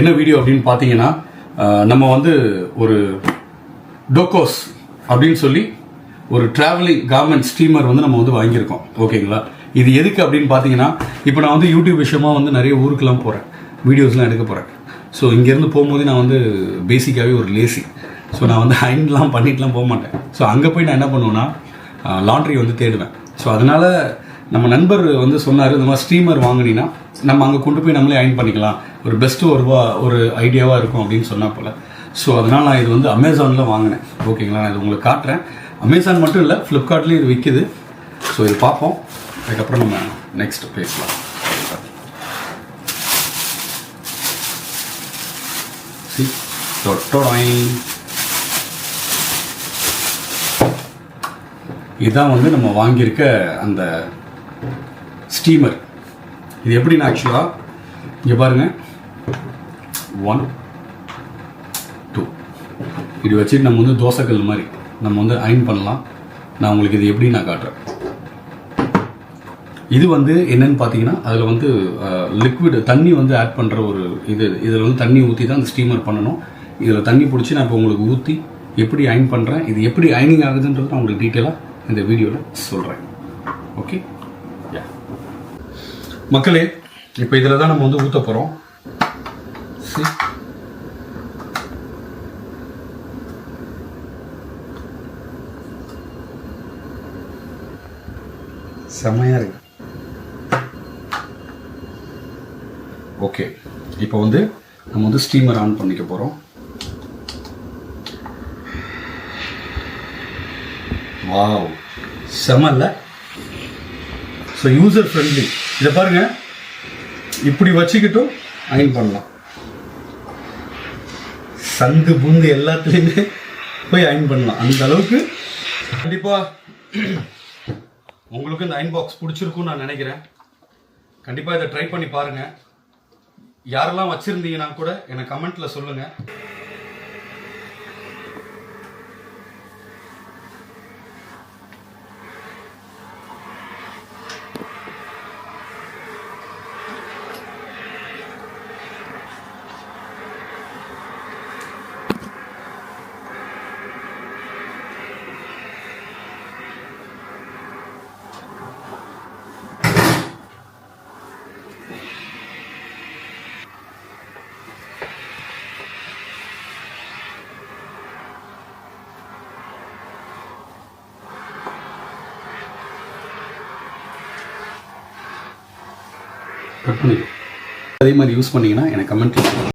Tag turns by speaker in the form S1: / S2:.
S1: என்ன வீடியோ அப்படின்னு பார்த்தீங்கன்னா, நம்ம வந்து ஒரு டோக்கோஸ் அப்படின்னு சொல்லி ஒரு டிராவலிங் கார்மெண்ட் ஸ்டீமர் வந்து நம்ம வந்து வாங்கியிருக்கோம். ஓகேங்களா? இது எதுக்கு அப்படின்னு பார்த்தீங்கன்னா, இப்போ நான் வந்து யூடியூப் விஷயமா வந்து நிறைய ஊருக்கெல்லாம் போகிறேன், வீடியோஸ்லாம் எடுக்க போகிறேன். ஸோ இங்கேருந்து போகும்போது நான் வந்து பேசிக்காகவே ஒரு லேசி. ஸோ நான் வந்து அயன்லாம் பண்ணிட்டுலாம் போக மாட்டேன். ஸோ அங்கே போய் நான் என்ன பண்ணுவேன்னா, லாண்ட்ரி வந்து தேடுவேன். ஸோ அதனால் நம்ம நண்பர் வந்து சொன்னார், இந்த மாதிரி ஸ்டீமர் வாங்கினீங்கன்னா நம்ம அங்கே கொண்டு போய் நம்மளே அயன் பண்ணிக்கலாம், ஒரு பெஸ்ட்டு ஒரு ஐடியாவாக இருக்கும் அப்படின்னு சொன்னால் போல். ஸோ அதனால் நான் இது வந்து அமேசானில் வாங்கினேன். ஓகேங்களா? நான் இது உங்களுக்கு காட்டுறேன். அமேசான் மட்டும் இல்லை, ஃப்ளிப்கார்ட்லேயும் இது விற்கிது. ஸோ இது பார்ப்போம், அதுக்கப்புறம் நம்ம நெக்ஸ்ட் பேசலாம். இதுதான் வந்து நம்ம வாங்கியிருக்க அந்த ஸ்டீமர். இது எப்படின்னா, ஆக்சுவலாக இங்கே பாருங்கள், 1 2 இது வச்சுட்டு நம்ம வந்து தோசைக்கல் மாதிரி நம்ம வந்து அயன் பண்ணலாம். நான் உங்களுக்கு இது எப்படி நான் காட்டுறேன். இது வந்து என்னன்னு பார்த்தீங்கன்னா, அதில் வந்து லிக்விட் தண்ணி வந்து ஆட் பண்ணுற ஒரு இதில் வந்து தண்ணி ஊற்றி தான் அந்த ஸ்டீமர் பண்ணணும். இதில் தண்ணி பிடிச்சி நான் இப்போ உங்களுக்கு ஊற்றி எப்படி அயன் பண்ணுறேன், இது எப்படி அயனிங் ஆகுதுன்றது நான் உங்களுக்கு டீட்டெயிலாக இந்த வீடியோவில் சொல்கிறேன். ஓகே மக்களே, இப்போ இதில் தான் நம்ம வந்து ஊற்ற போகிறோம். செம்மையாக இருக்கு. ஓகே, இப்போ வந்து நம்ம வந்து ஸ்டீமர் ஆன் பண்ணிக்க போகிறோம். வாவ், செமல்ல. So user friendly. இதை பாருங்க, இப்படி வச்சுக்கிட்டும் அயன் பண்ணலாம். சந்து புந்து எல்லாத்துலேயுமே போய் அயன் பண்ணலாம், அந்த அளவுக்கு. கண்டிப்பாக உங்களுக்கு இந்த அயன் பாக்ஸ் பிடிச்சிருக்குன்னு நான் நினைக்கிறேன். கண்டிப்பாக இதை ட்ரை பண்ணி பாருங்கள். யாரெல்லாம் வச்சுருந்தீங்கன்னா கூட எனக்கு கமெண்ட்டில் சொல்லுங்கள். கட் பண்ணி அதே மாதிரி யூஸ் பண்ணிங்கன்னா எனக்கு கமெண்ட்டில்